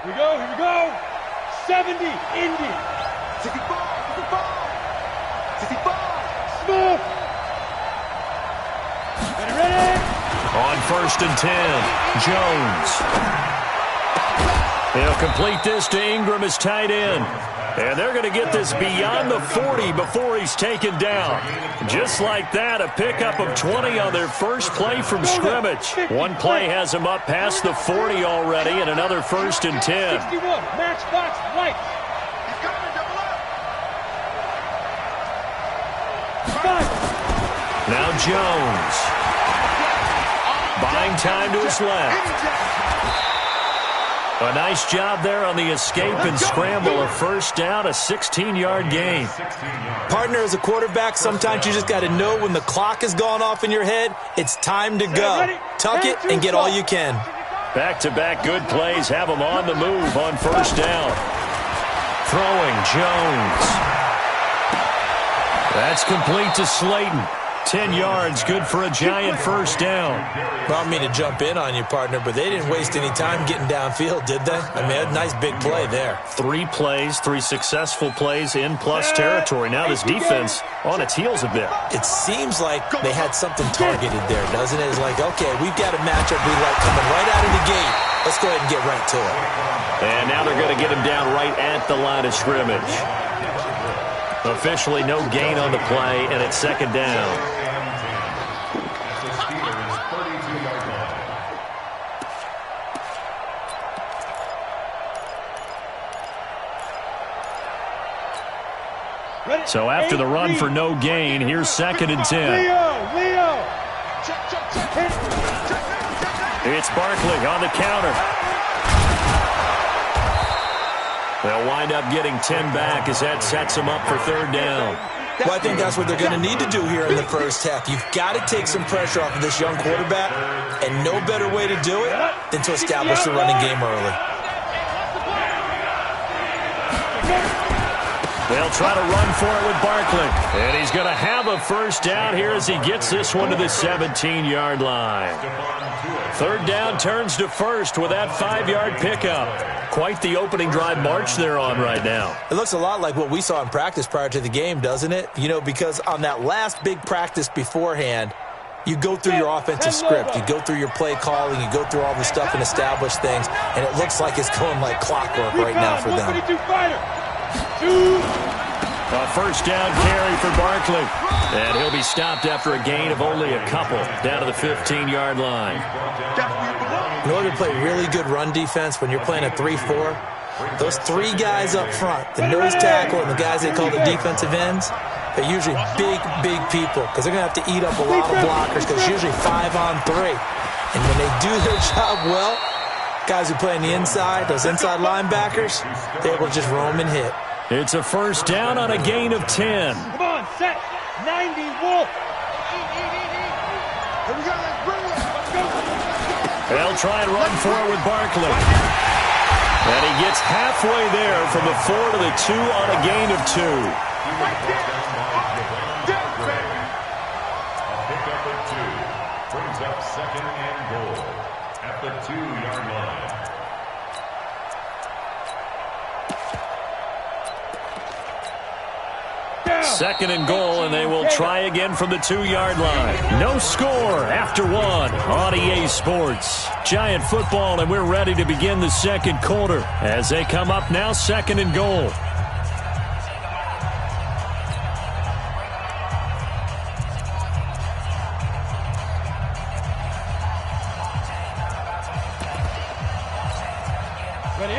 Here we go, here we go. 70, Indy. 65, 65. 65. Smooth. Ready. On 1st and 10, Jones. He'll complete this to Ingram as tight end. And they're going to get this beyond the 40 before he's taken down. Just like that, a pickup of 20 on their first play from scrimmage. One play has him up past the 40 already, and another 1st and 10. 61, match box, right. Now Jones. Buying time to his left. A nice job there on the escape and scramble. A first down, a 16-yard gain. Partner, as a quarterback, sometimes you just got to know when the clock has gone off in your head, it's time to go. Tuck it and get all you can. Back-to-back good plays have him on the move on first down. Throwing, Jones. That's complete to Slayton. 10 yards, good for a giant first down. Well, I don't mean to jump in on you, partner, but they didn't waste any time getting downfield, did they? I mean, a nice big play there. 3 plays, 3 successful plays in plus territory. Now this defense on its heels a bit. It seems like they had something targeted there, doesn't it? It's like, okay, we've got a matchup we like coming right out of the gate. Let's go ahead and get right to it. And now they're going to get him down right at the line of scrimmage. Officially no gain on the play, and it's 2nd down. So after the run for no gain, here's 2nd and 10. Leo. It's Barkley on the counter. They'll wind up getting 10 back as that sets them up for 3rd down. Well, I think that's what they're going to need to do here in the first half. You've got to take some pressure off of this young quarterback, and no better way to do it than to establish the running game early. They'll try to run for it with Barkley. And he's going to have a first down here as he gets this one to the 17-yard line. 3rd down turns to 1st with that 5-yard pickup. Quite the opening drive march they're on right now. It looks a lot like what we saw in practice prior to the game, doesn't it? You know, because on that last big practice beforehand, you go through your offensive script, you go through your play calling, you go through all the stuff and establish things, and it looks like it's going like clockwork right now for them. A first down carry for Barkley. And he'll be stopped after a gain of only a couple down to the 15-yard line. In order to play really good run defense when you're playing a 3-4, those 3 guys up front, the nose tackle and the guys they call the defensive ends, they're usually big people because they're going to have to eat up a lot of blockers because it's usually 5 on 3. And when they do their job well, guys who play on the inside, those inside linebackers, they're able to just roam and hit. It's a first down on a gain of 10. Come on, set. 90, Wolf. Here we go, let's bring it. Let's go. They'll try and run for it with Barkley. And he gets halfway there from the 4 to the 2 on a gain of 2. A pickup of 2 brings up 2nd and goal at the 2-yard line. Second and goal, and they will try again from the 2-yard line. No score after 1 on EA Sports. Giant football, and we're ready to begin the second quarter as they come up now 2nd and goal.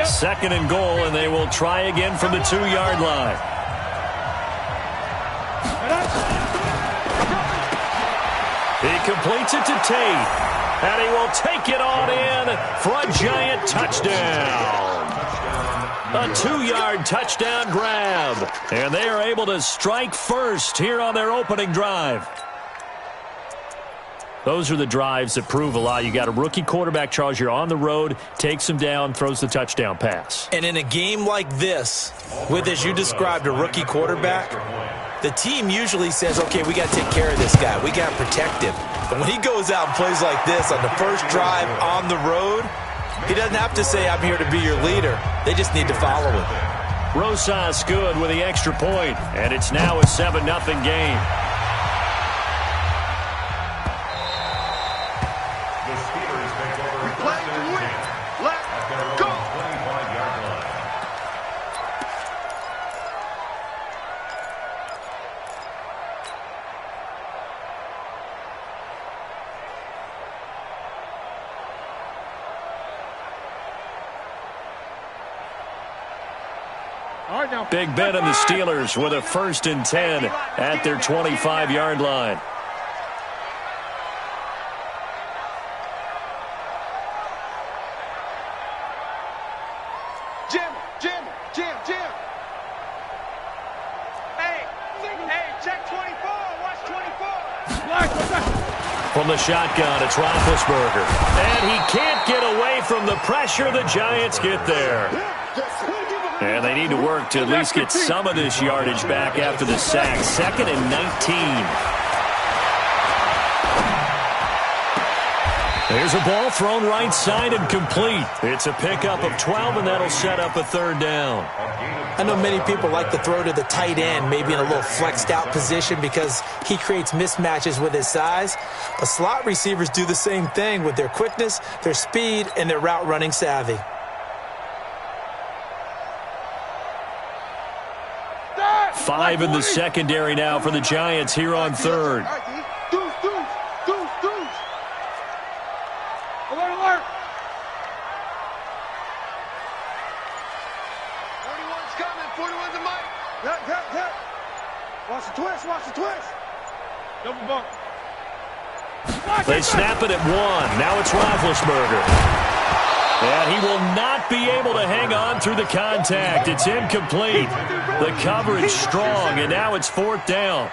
Second and goal, and they will try again from the 2-yard line. He completes it to Tate, and he will take it on in for a giant touchdown. A 2-yard touchdown grab, and they are able to strike first here on their opening drive. Those are the drives that prove a lot. You got a rookie quarterback, Charles. You're on the road, takes him down, throws the touchdown pass. And in a game like this, with, as you described, a rookie quarterback, the team usually says, okay, we got to take care of this guy. We got to protect him. But when he goes out and plays like this on the first drive on the road, He doesn't have to say, I'm here to be your leader. They just need to follow him. Rosas good with the extra point, and it's now a 7-0 game. The Steelers take over Play first to and win. 10 Let's at their go. own 25-yard line. All right, now. Big Ben and the Steelers with a 1st and 10 at their 25-yard line. Jim. Hey, check 24. Watch 24. From the shotgun, it's Roethlisberger. And he can't get away from the pressure. The Giants get there. And they need to work to at least get some of this yardage back after the sack. 2nd and 19. There's a ball thrown right side and complete. It's a pickup of 12, and that'll set up a 3rd down. I know many people like to throw to the tight end, maybe in a little flexed out position because he creates mismatches with his size. But slot receivers do the same thing with their quickness, their speed, and their route running savvy. Five in the secondary now for the Giants here on 3rd. Alert. 41's coming. 41's a mic. Yep. Watch the twist. Double bump. They snap it at 1. Now it's Roethlisberger. And he will not be able to hang on through the contact. It's incomplete. The coverage strong, and now it's 4th down.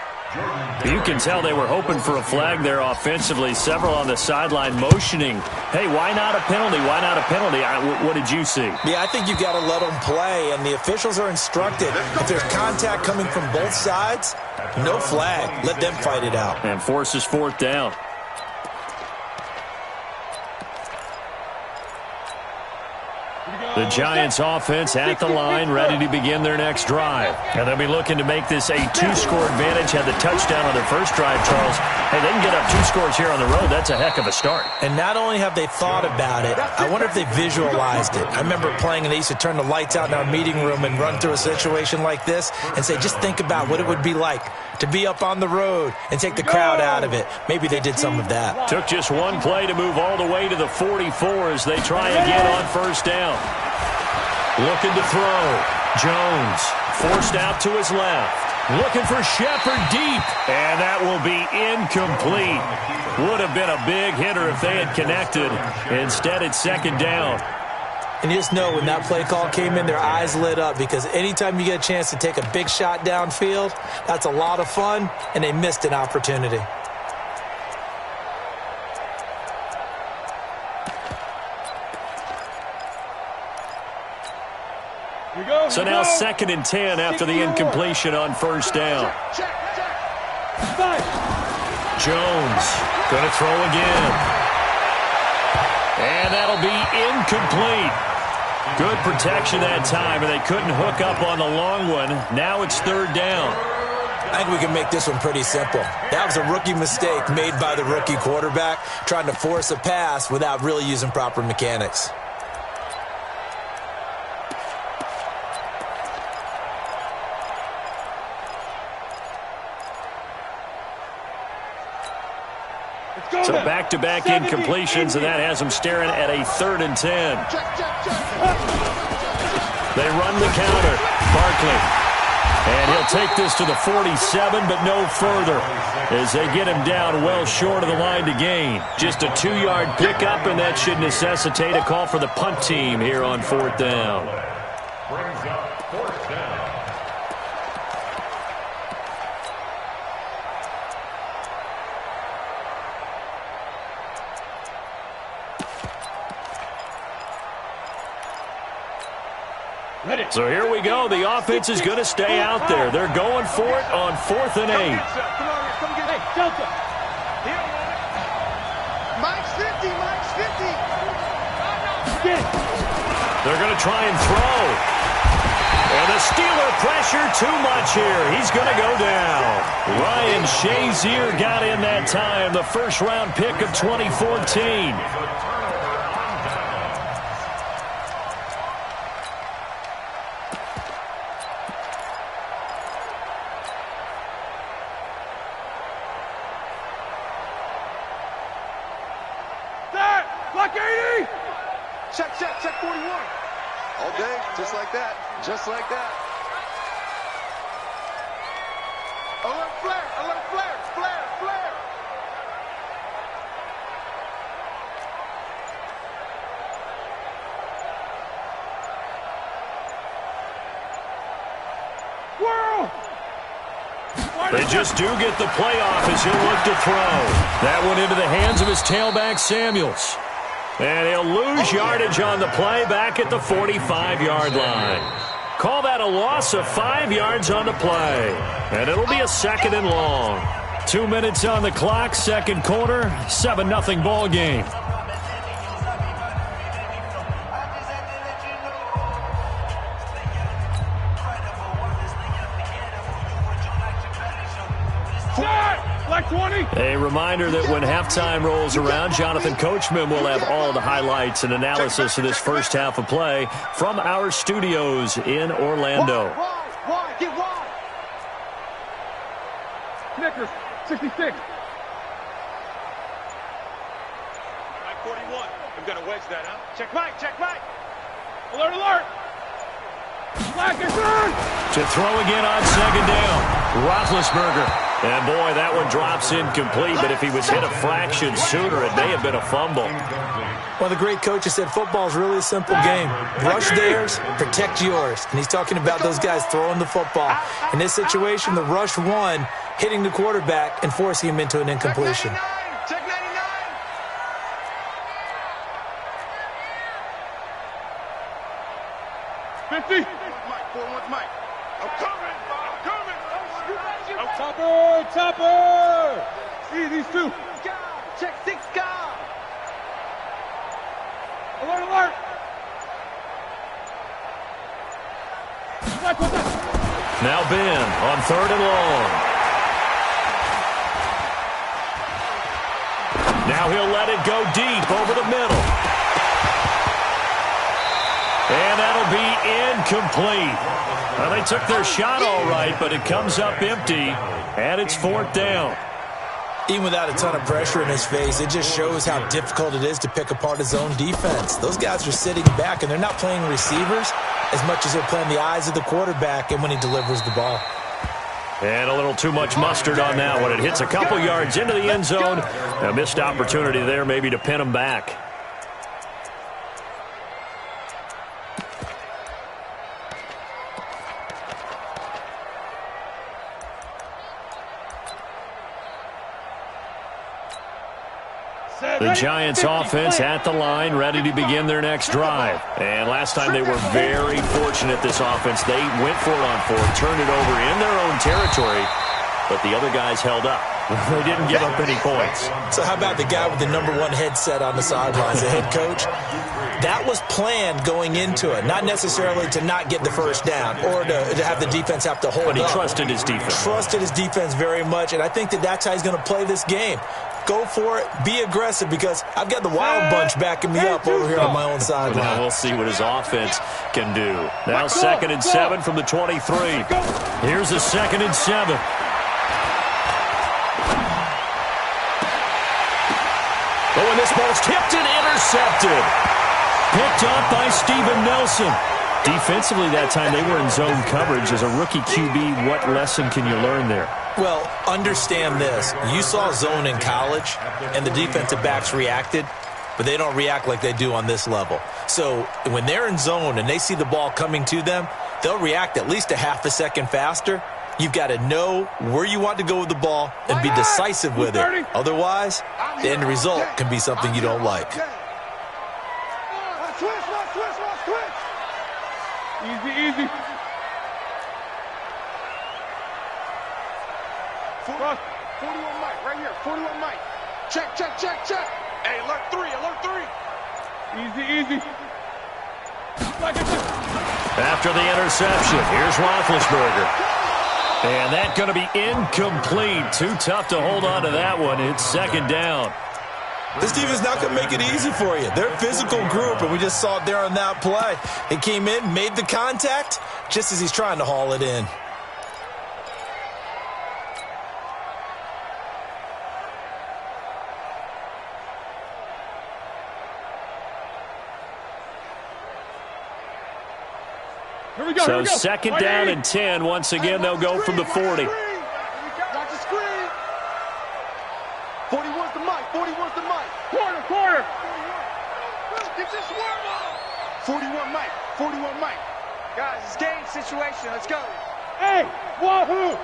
You can tell they were hoping for a flag there offensively. Several on the sideline motioning. Hey, why not a penalty? Why not a penalty? What did you see? Yeah, I think you've got to let them play, and the officials are instructed. If there's contact coming from both sides, no flag. Let them fight it out. And forces 4th down. The Giants offense at the line, ready to begin their next drive. And they'll be looking to make this a 2-score advantage. Had the touchdown on their first drive, Charles. Hey, they can get up 2 scores here on the road. That's a heck of a start. And not only have they thought about it, I wonder if they visualized it. I remember playing, and they used to turn the lights out in our meeting room and run through a situation like this and say, just think about what it would be like to be up on the road and take the crowd out of it. Maybe they did some of that. Took just one play to move all the way to the 44 as they try again on 1st down. Looking to throw. Jones forced out to his left. Looking for Shepard deep. And that will be incomplete. Would have been a big hitter if they had connected. Instead, it's 2nd down. And you just know when that play call came in, their eyes lit up because anytime you get a chance to take a big shot downfield, that's a lot of fun, and they missed an opportunity. So now 2nd and 10 after the incompletion on 1st down. Jones going to throw again. And that'll be incomplete. Good protection that time, and they couldn't hook up on the long one. Now it's 3rd down. I think we can make this one pretty simple. That was a rookie mistake made by the rookie quarterback, trying to force a pass without really using proper mechanics. So back-to-back incompletions, and that has them staring at a 3rd and 10. They run the counter. Barkley. And he'll take this to the 47, but no further as they get him down well short of the line to gain. Just a 2-yard pickup, and that should necessitate a call for the punt team here on 4th down. Brings up 4th down. So here we go. The offense is going to stay out there. They're going for it on 4th and 8. Hey, Delta. Mike's 50. They're going to try and throw. And the Steeler pressure too much here. He's going to go down. Ryan Shazier got in that time, the first-round pick of 2014. Block 80! Check 41. All day, just like that. Just like that. Alert flare, flare. Whirl! They just do get the playoff as he'll look to throw. That one into the hands of his tailback, Samuels. And he'll lose yardage on the play back at the 45-yard line. Call that a loss of 5 yards on the play. And it'll be a second and long. 2 minutes on the clock, second quarter, 7-0 ball game. Black 20. A reminder that when halftime rolls around, Jonathan Coachman will have all the highlights and analysis of this first half of play from our studios in Orlando. Wide, get wide. Snickers, 66. Mike 41. I'm going to wedge that, huh? Check Mike. Alert. Black is on. To throw again on second down, Roethlisberger. And, boy, that one drops incomplete, but if he was hit a fraction sooner, it may have been a fumble. Well, the great coach has said football is really a simple game. Rush theirs, protect yours. And he's talking about those guys throwing the football. In this situation, the rush won, hitting the quarterback and forcing him into an incompletion. Check 99. Mike, 41's Mike. I'm coming. Topper. See these two. Check 6 guard. Alert. Now Ben on third and long. Now he'll let it go deep over the middle. And that'll be incomplete. Well, they took their shot all right, but it comes up empty, and it's fourth down. Even without a ton of pressure in his face, it just shows how difficult it is to pick apart his own defense. Those guys are sitting back, and they're not playing receivers as much as they're playing the eyes of the quarterback and when he delivers the ball. And a little too much mustard on that one. It hits a couple yards into the end zone. A missed opportunity there maybe to pin him back. The Giants offense at the line, ready to begin their next drive. And last time they were very fortunate, this offense. They went for it on fourth, turned it over in their own territory, but the other guys held up. They didn't give up any points. So how about the guy with the #1 headset on the sidelines, the head coach? That was planned going into it, not necessarily to not get the first down or to have the defense have to hold up. But he trusted his defense. Trusted his defense very much, and I think that's how he's going to play this game. Go for it. Be aggressive because I've got the wild bunch backing me up over here on my own sideline. Well, we'll see what his offense can do. Now 2nd and 7 from the 23. Here's a 2nd and 7. Oh, and this ball's tipped and intercepted. Picked up by Steven Nelson. Defensively that time they were in zone coverage. As a rookie QB, what lesson can you learn there? Well, understand this. You saw zone in college, and the defensive backs reacted, but they don't react like they do on this level. So when they're in zone and they see the ball coming to them, they'll react at least a half a second faster. You've got to know where you want to go with the ball and be decisive with it. Otherwise, the end result can be something you don't like. Easy. 41 Mike, right here. 41 Mike. Check. Hey, alert 3. Easy. After the interception, here's Roethlisberger. And that's going to be incomplete. Too tough to hold on to that one. It's second down. This team is not going to make it easy for you. They're a physical group, and we just saw it there on that play. He came in, made the contact, just as he's trying to haul it in. Here we go, so second down and 10. Once again, they'll go from the 40. Watch the screen. 41's the mic. 41's the mic. Corner. Get this worm on. 41 mic. 41 mic. Guys, it's game situation. Let's go. Hey, wahoo!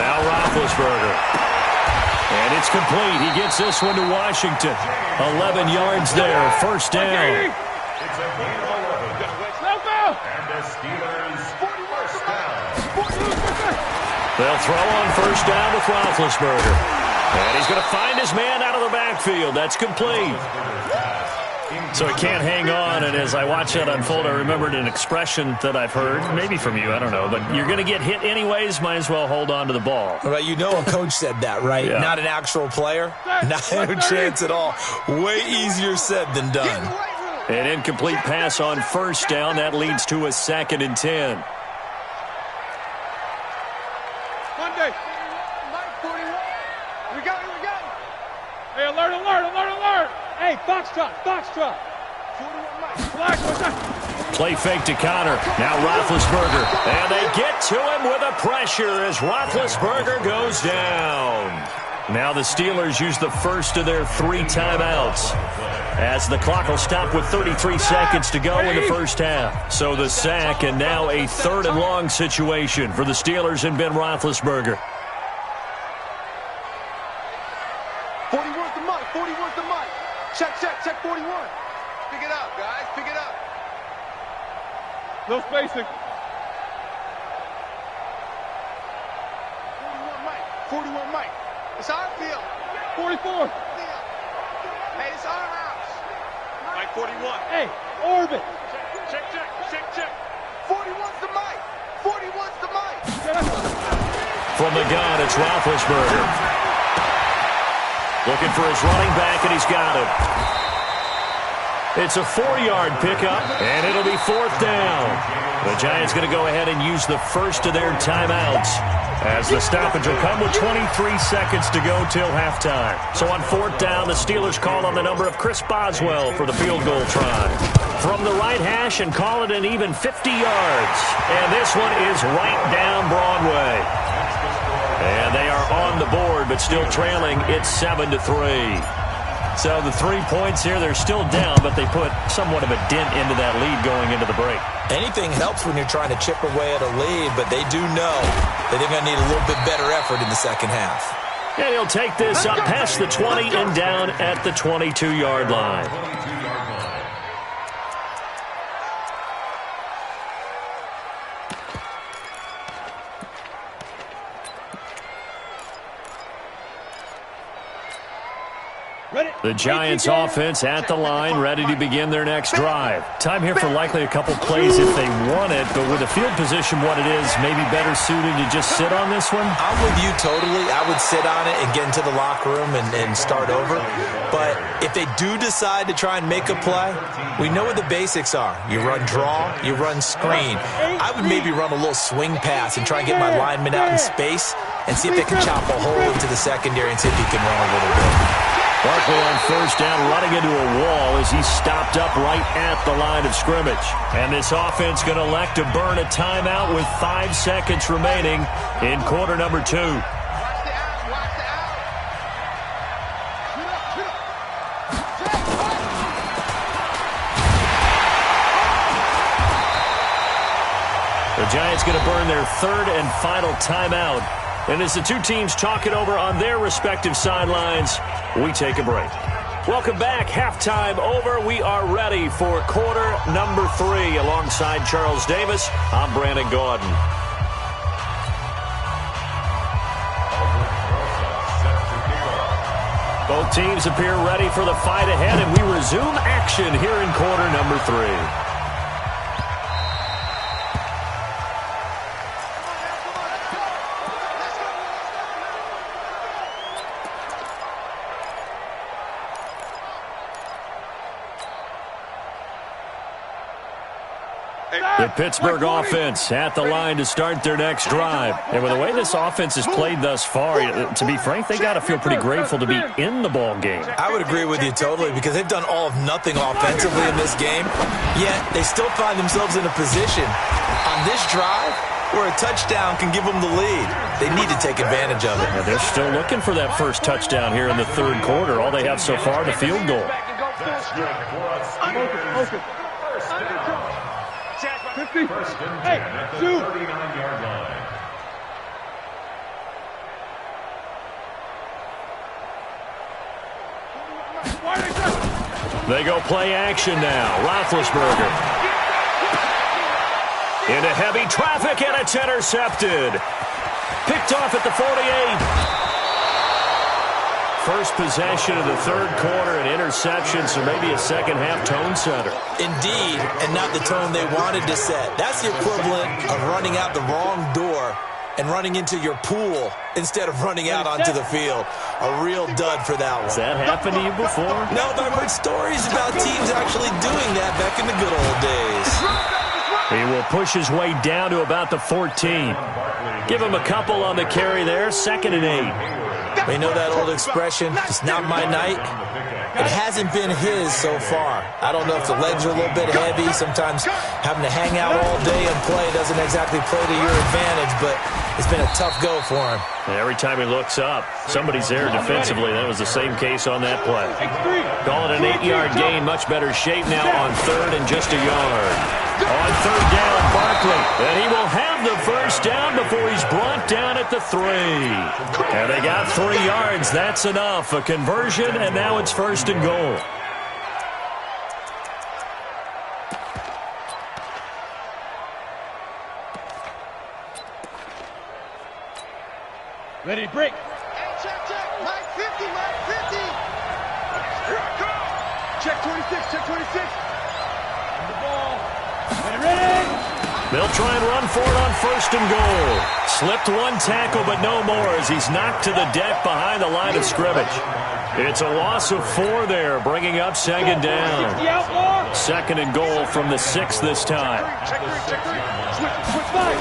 Now Roethlisberger. And it's complete. He gets this one to Washington. 11 yards there. First down. It's a gain of 11. And the Steelers first down. They'll throw on first down with Roethlisberger. And he's going to find his man out of the backfield. That's complete. So he can't hang on, and as I watch that unfold, I remembered an expression that I've heard, maybe from you, I don't know, but you're going to get hit anyways, might as well hold on to the ball. Right, you know a coach said that, right? Yeah. Not an actual player. Not a chance at all. Way easier said than done. An incomplete pass on first down. That leads to a second and 10. Monday. Mike 41. We go. Hey, alert. Hey, Foxtrot. 41 Mike. Black, what's that? Play fake to Connor. Now Roethlisberger. And they get to him with a pressure as Roethlisberger goes down. Now the Steelers use the first of their 3 timeouts, as the clock will stop with 33 seconds to go in the first half. So the sack, and now a 3rd and long situation for the Steelers and Ben Roethlisberger. 41's the mic. 41's the mic. Check 41. Pick it up, guys. Pick it up. No spacing. 41 mic. It's our field. 44. Hey, it's our house. Mike 41. Hey, orbit. Check. 41's the mic. 41's the mic. From the gun, it's Roethlisberger. Looking for his running back, and he's got him. It's a 4-yard pickup, and it'll be 4th down. The Giants going to go ahead and use the first of their timeouts, as the stoppage will come with 23 seconds to go till halftime. So on 4th down, the Steelers call on the number of Chris Boswell for the field goal try. From the right hash, and call it an even 50 yards. And this one is right down Broadway. And they are on the board, but still trailing. It's 7-3. So the 3 points here, they're still down, but they put somewhat of a dent into that lead going into the break. Anything helps when you're trying to chip away at a lead, but they do know that they're going to need a little bit better effort in the second half. And he'll take this up past the 20 and down at the 22-yard line. The Giants offense at the line, ready to begin their next drive. Time here for likely a couple plays if they want it, but with the field position what it is, maybe better suited to just sit on this one? I'm with you totally. I would sit on it and get into the locker room and start over. But if they do decide to try and make a play, we know what the basics are. You run draw, you run screen. I would maybe run a little swing pass and try and get my lineman out in space and see if they can chop a hole into the secondary and see if he can run a little bit. Barkley on first down, running into a wall as he's stopped up right at the line of scrimmage. And this offense going to elect to burn a timeout with 5 seconds remaining in quarter number 2. The Giants going to burn their 3rd and final timeout. And as the two teams talk it over on their respective sidelines, we take a break. Welcome back. Halftime over. We are ready for quarter number 3. Alongside Charles Davis, I'm Brandon Gaudin. Both teams appear ready for the fight ahead, and we resume action here in quarter number 3. The Pittsburgh offense at the line to start their next drive. And with the way this offense has played thus far, to be frank, they got to feel pretty grateful to be in the ball game. I would agree with you totally because they've done all of nothing offensively in this game, yet they still find themselves in a position on this drive where a touchdown can give them the lead. They need to take advantage of it. Yeah, they're still looking for that first touchdown here in the third quarter. All they have so far, the field goal. 50. First and 10 Hey, at the shoot. 39-yard line. They go play action now. Roethlisberger. Into heavy traffic, and it's intercepted. Picked off at the 48. First possession of the third quarter, an interception, so maybe a second-half tone setter. Indeed, and not the tone they wanted to set. That's the equivalent of running out the wrong door and running into your pool instead of running out onto the field. A real dud for that one. Has that happened to you before? No, but I've heard stories about teams actually doing that back in the good old days. He will push his way down to about the 14. Give him a couple on the carry there, 2nd and 8. We know that old expression, it's not my night. It hasn't been his so far. I don't know if the legs are a little bit heavy. Sometimes having to hang out all day and play doesn't exactly play to your advantage, but it's been a tough go for him. Every time he looks up, somebody's there defensively. That was the same case on that play. Call it an 8-yard gain. Much better shape now on 3rd and just a yard. On 3rd down, Barkley. And he will have the first down before he's brought down at the 3. And they got 3 yards. That's enough. A conversion, and now it's 1st and goal. Ready, break. Check, Mike 50, Mike 50. Here I come. Check 26, check 26. The ball. Ready. They'll try and run for it on 1st and goal. Slipped one tackle, but no more as he's knocked to the deck behind the line of scrimmage. It's a loss of 4 there, bringing up 2nd down. 2nd and goal from the 6 this time. Check three. Switch five.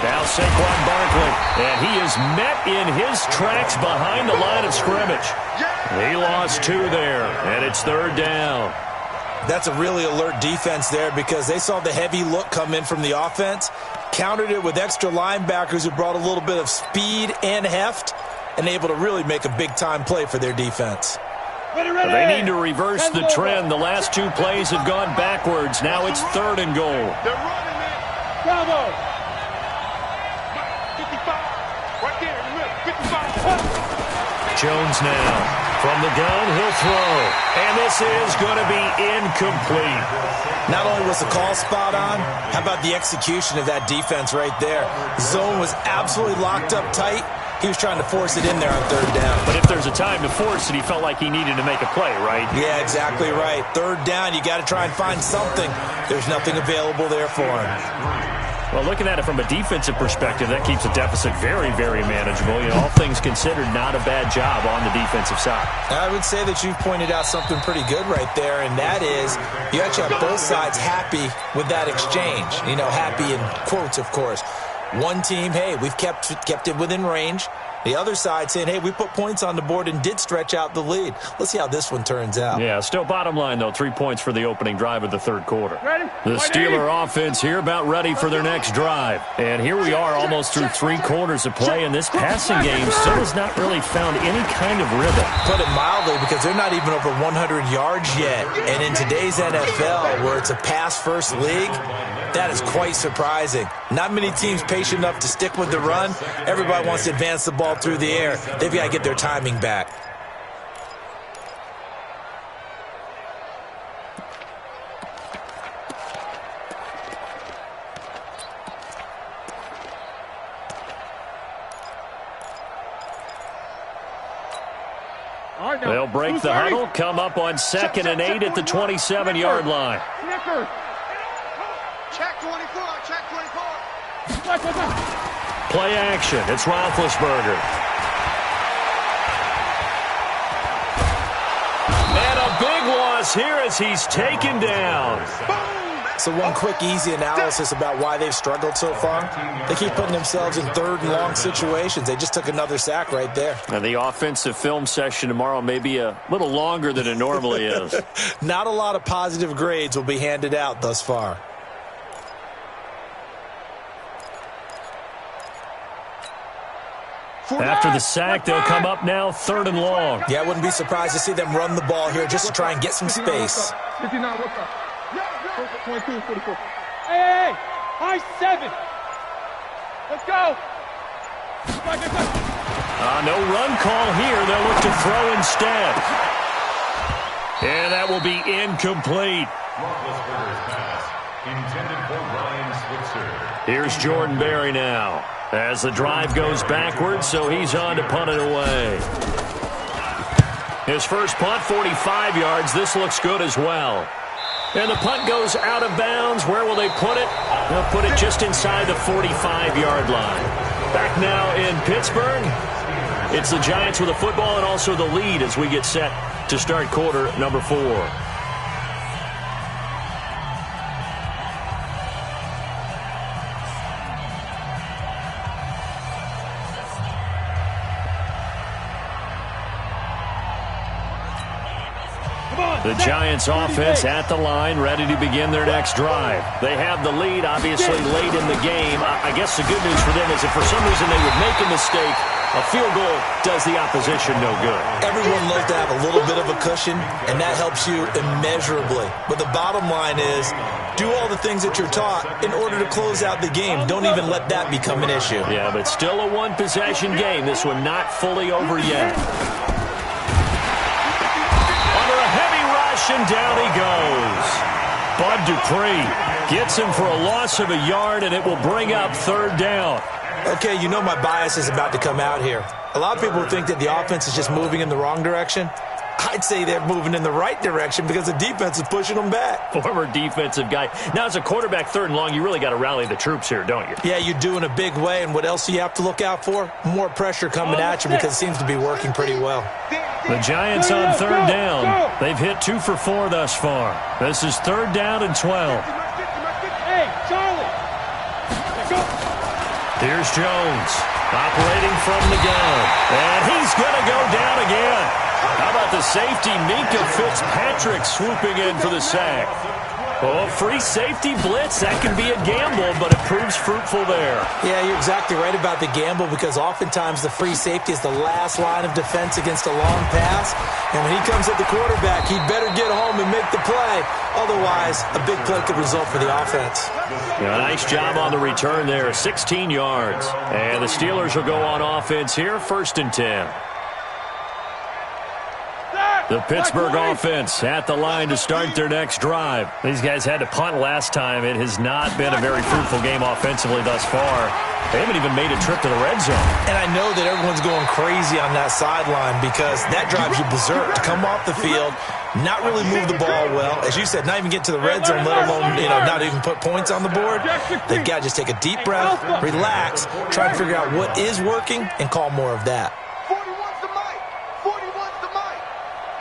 Now Saquon Barkley, and he is met in his tracks behind the line of scrimmage. He lost 2 there, and it's 3rd down. That's a really alert defense there because they saw the heavy look come in from the offense, countered it with extra linebackers who brought a little bit of speed and heft, and able to really make a big-time play for their defense. Ready. They need to reverse the trend. The last 2 plays have gone backwards. Now it's 3rd and goal. They're running it. Bravo. 55. Right there in the middle. 55. Jones now. From the gun, he'll throw. And this is going to be incomplete. Not only was the call spot on, how about the execution of that defense right there? Zone was absolutely locked up tight. He was trying to force it in there on 3rd down. But if there's a time to force it, he felt like he needed to make a play, right? Yeah, exactly right. 3rd down, you got to try and find something. There's nothing available there for him. Well, looking at it from a defensive perspective, that keeps the deficit very, very manageable. You know, all things considered, not a bad job on the defensive side. I would say that you've pointed out something pretty good right there, and that is you actually have both sides happy with that exchange. You know, happy in quotes, of course. One team, hey, we've kept it within range. The other side saying, hey, we put points on the board and did stretch out the lead. Let's see how this one turns out. Yeah, still bottom line, though, 3 points for the opening drive of the 3rd quarter. Ready? The Steeler offense here about ready for their next drive. And here we are almost through 3 quarters of play, and this passing game still has not really found any kind of rhythm. Put it mildly, because they're not even over 100 yards yet. And in today's NFL, where it's a pass-first league, that is quite surprising. Not many teams patient enough to stick with the run. Everybody wants to advance the ball through the air. They've got to get their timing back. break the huddle, come up on 2nd and 8 at the 27-yard line. Check 24, check 24. Play action. It's Roethlisberger. And a big loss here as he's taken down. So one quick, easy analysis about why they've struggled so far. They keep putting themselves in 3rd and long situations. They just took another sack right there. And the offensive film session tomorrow may be a little longer than it normally is. Not a lot of positive grades will be handed out thus far. After the sack, they'll come up now 3rd and long. Yeah, I wouldn't be surprised to see them run the ball here just to try and get some space. 59, what's up? 22, 44. Hey, high 7. Let's go. No run call here. They'll look to throw instead. And that will be incomplete. Roethlisberger's pass intended for Ryan Switzer. Here's Jordan Berry now as the drive goes backwards, so he's on to punt it away. His first punt, 45 yards. This looks good as well. And the punt goes out of bounds. Where will they put it? They'll put it just inside the 45-yard line. Back now in Pittsburgh. It's the Giants with the football and also the lead as we get set to start quarter number 4. The Giants offense at the line, ready to begin their next drive. They have the lead, obviously, late in the game. I guess the good news for them is if for some reason they would make a mistake, a field goal does the opposition no good. Everyone loves to have a little bit of a cushion, and that helps you immeasurably. But the bottom line is, do all the things that you're taught in order to close out the game. Don't even let that become an issue. Yeah, but still a one-possession game. This one not fully over yet. And down he goes. Bud Dupree gets him for a loss of a yard, and it will bring up 3rd down. Okay, you know my bias is about to come out here. A lot of people think that the offense is just moving in the wrong direction. I'd say they're moving in the right direction because the defense is pushing them back. Former defensive guy. Now, as a quarterback 3rd and long, you really got to rally the troops here, don't you? Yeah, you do in a big way, and what else do you have to look out for? More pressure coming at you because it seems to be working pretty well. The Giants on 3rd down. They've hit 2 for 4 thus far. This is 3rd down and 12. Hey, Charlie. Here's Jones operating from the gun. And he's going to go down again. How about the safety, Minka Fitzpatrick, swooping in for the sack. Oh, free safety blitz, that can be a gamble, but it proves fruitful there. Yeah, you're exactly right about the gamble because oftentimes the free safety is the last line of defense against a long pass. And when he comes at the quarterback, he'd better get home and make the play. Otherwise, a big play could result for the offense. Yeah, nice job on the return there, 16 yards. And the Steelers will go on offense here, 1st and 10. The Pittsburgh offense at the line to start their next drive. These guys had to punt last time. It has not been a very fruitful game offensively thus far. They haven't even made a trip to the red zone. And I know that everyone's going crazy on that sideline because that drives you berserk to come off the field, not really move the ball well. As you said, not even get to the red zone, let alone, not even put points on the board. They've got to just take a deep breath, relax, try to figure out what is working, and call more of that. 41's the mic. 41's the mic.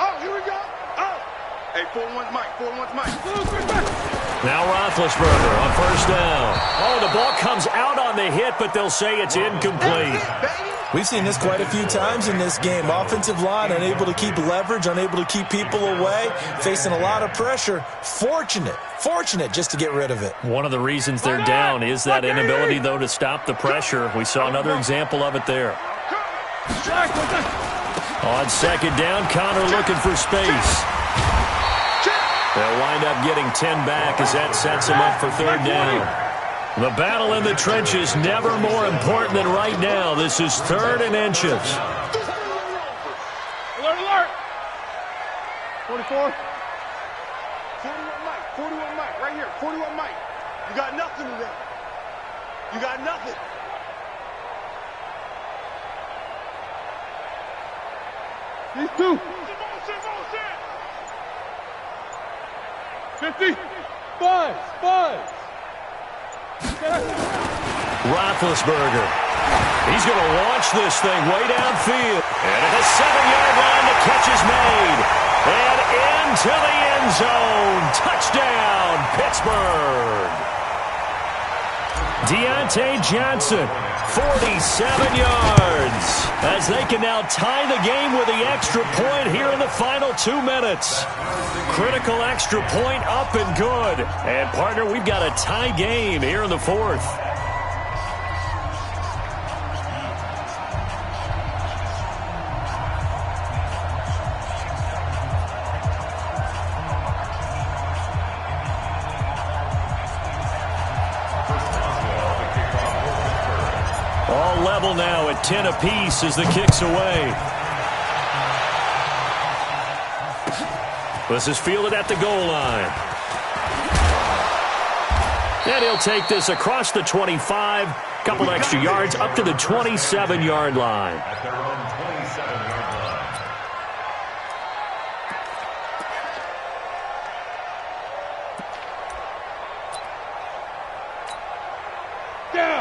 Oh, here we go. Oh. Hey, 41's mic. 41's mic. Now Roethlisberger on 1st down. Oh, the ball comes out on the hit, but they'll say it's incomplete. We've seen this quite a few times in this game. Offensive line unable to keep leverage, unable to keep people away, facing a lot of pressure. Fortunate just to get rid of it. One of the reasons they're down is that inability, though, to stop the pressure. We saw another example of it there. On 2nd down, Connor looking for space. They'll wind up getting 10 back as that sets them up for 3rd down. The battle in the trenches never more important than right now. This is 3rd and inches. Alert, alert. 44. 41 mic. 41 mic. Right here. 41 mic. You got nothing today. You got nothing. These two. 50. Buzz. Roethlisberger. He's going to launch this thing way downfield. And at the 7-yard line, the catch is made. And into the end zone. Touchdown, Pittsburgh. Deontay Johnson, 47 yards. As they can now tie the game with the extra point here in the final 2 minutes. Critical extra point up and good. And, partner, we've got a tie game here in the fourth. All level now at 10 apiece as the kick's away. This is fielded at the goal line. And he'll take this across the 25. Couple extra yards up to the 27-yard line. At their own 27-yard line.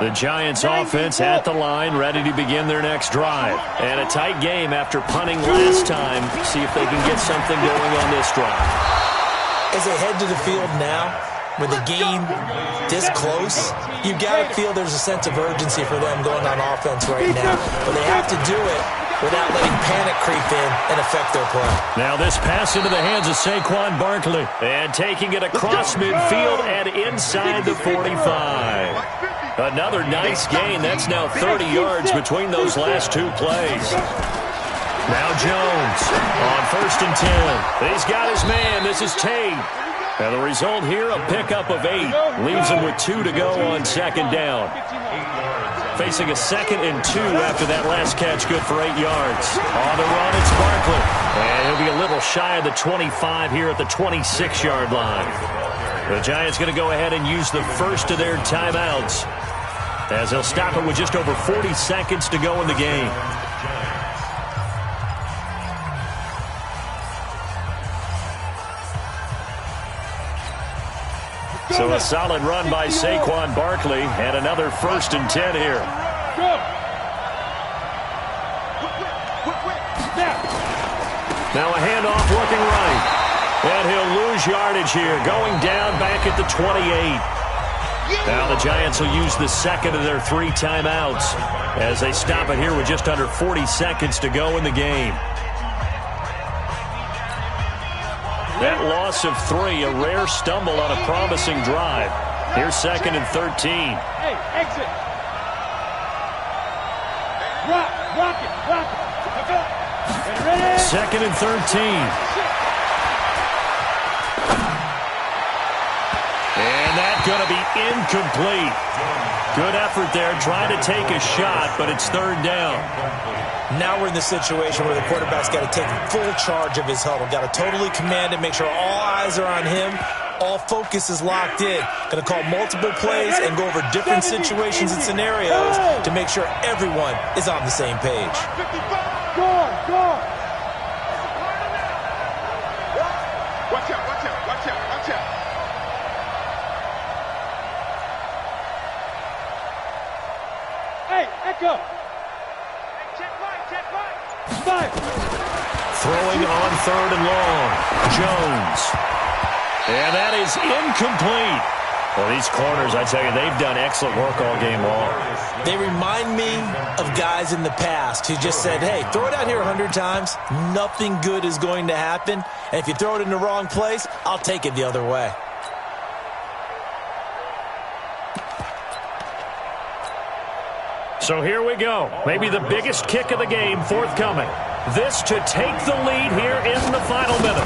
The Giants offense at the line, ready to begin their next drive. And a tight game after punting last time. See if they can get something going on this drive. As they head to the field now, with the game this close, you got to feel there's a sense of urgency for them going on offense right now. But they have to do it without letting panic creep in and affect their play. Now this pass into the hands of Saquon Barkley. And taking it across midfield and inside the 45. Another nice gain. That's now 30 yards between those last two plays. Now Jones on 1st and 10. He's got his man. This is Tate. And the result here, a pickup of 8. Leaves him with 2 to go on 2nd down. Facing a 2nd and 2 after that last catch, good for 8 yards. On the run, it's Barkley. And he'll be a little shy of the 25 here at the 26-yard line. The Giants going to go ahead and use the first of their timeouts, as they'll stop it with just over 40 seconds to go in the game. So a solid run by Saquon Barkley, and another 1st and 10 here. Now a handoff looking right. And he'll lose yardage here, going down back at the 28. Now the Giants will use the 2nd of their 3 timeouts as they stop it here with just under 40 seconds to go in the game. That loss of 3, a rare stumble on a promising drive. Here's 2nd and 13. Hey, exit. Rock it. Ready? 2nd and 13. And that's going to be incomplete. Good effort there, trying to take a shot, but it's 3rd down. Now we're in the situation where the quarterback's got to take full charge of his huddle. Got to totally command it, make sure all eyes are on him. All focus is locked in. Going to call multiple plays and go over different situations and scenarios to make sure everyone is on the same page. Go on. Watch out. Hey, Echo. Check right. 5. Throwing on 3rd and long. Jones. And that is incomplete. Well, these corners, I tell you, they've done excellent work all game long. They remind me of guys in the past who just said, hey, throw it out here 100 times. Nothing good is going to happen. And if you throw it in the wrong place, I'll take it the other way. So here we go. Maybe the biggest kick of the game forthcoming. This to take the lead here in the final minute.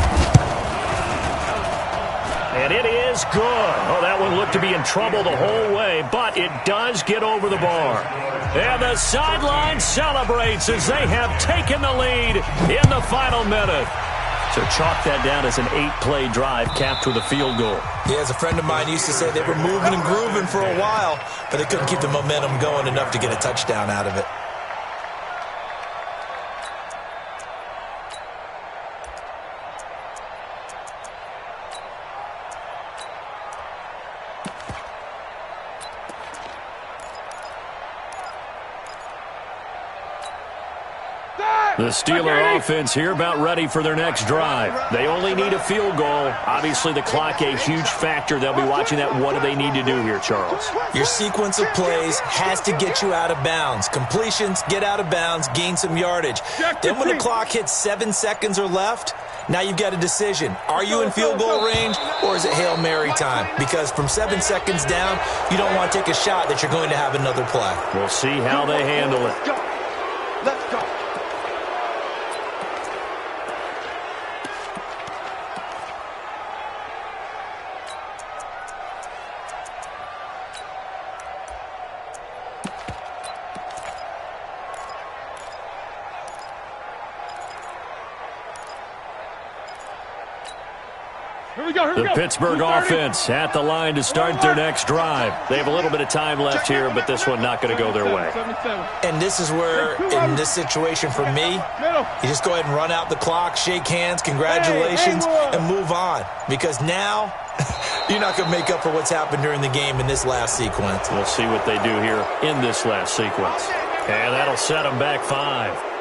And it is good. Oh, that one looked to be in trouble the whole way, but it does get over the bar. And the sideline celebrates as they have taken the lead in the final minute. So chalk that down as an 8-play drive capped with a field goal. Yeah, as a friend of mine used to say, they were moving and grooving for a while, but they couldn't keep the momentum going enough to get a touchdown out of it. The Steeler offense here about ready for their next drive. They only need a field goal. Obviously, the clock a huge factor. They'll be watching that. What do they need to do here, Charles? Your sequence of plays has to get you out of bounds. Completions, get out of bounds, gain some yardage. Then when the clock hits 7 seconds or left, now you've got a decision. Are you in field goal range or is it Hail Mary time? Because from 7 seconds down, you don't want to take a shot that you're going to have another play. We'll see how they handle it. Let's go. Let's go. The Pittsburgh offense at the line to start their next drive. They have a little bit of time left here, but this one not going to go their way. And this is where, in this situation for me, you just go ahead and run out the clock, shake hands, congratulations, and move on. Because now, you're not going to make up for what's happened during the game in this last sequence. We'll see what they do here in this last sequence. And that'll set them back 5.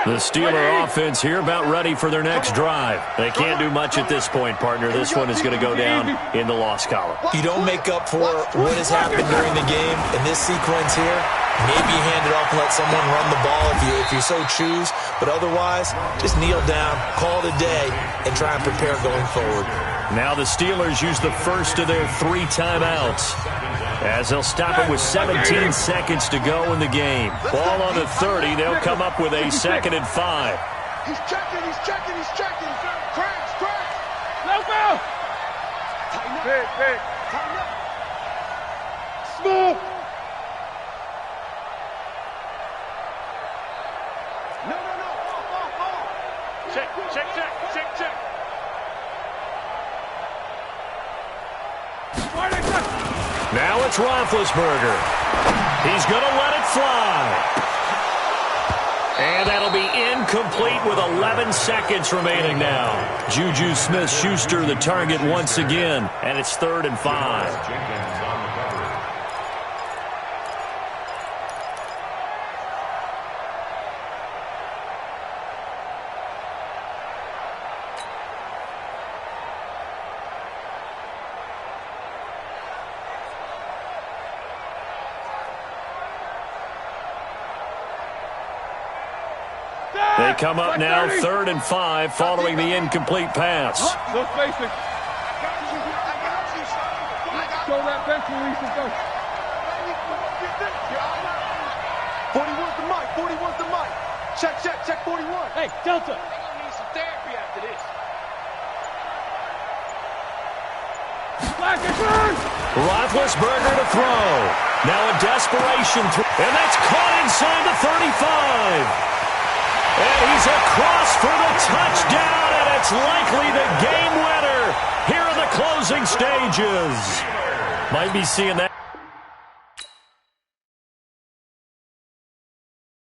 The Steeler offense here about ready for their next drive. They can't do much at this point, partner. This one is going to go down in the loss column. You don't make up for what has happened during the game in this sequence here. Maybe you hand it off and let someone run the ball if you so choose. But otherwise, just kneel down, call it a day, and try and prepare going forward. Now the Steelers use the first of their 3 timeouts, as they'll stop it with 17 seconds to go in the game. Ball on the 30. They'll come up with a 2nd and 5. He's checking. Crash. Let's go. Tighten up. Big. Tighten up. Small. No. Fall. Check. Now it's Roethlisberger. He's going to let it fly. And that'll be incomplete with 11 seconds remaining now. Juju Smith-Schuster the target once again, and it's 3rd and 5. They come up now 3rd and 5 following the incomplete pass. Look, basic. Show that bench release and go. 41's the mic. Check 41. Hey, Delta. They're gonna need some therapy after this. Black and burn. Roethlisberger to throw. Now a desperation throw. And that's caught inside the 35. And he's across for the touchdown, and it's likely the game winner here in the closing stages. Might be seeing that.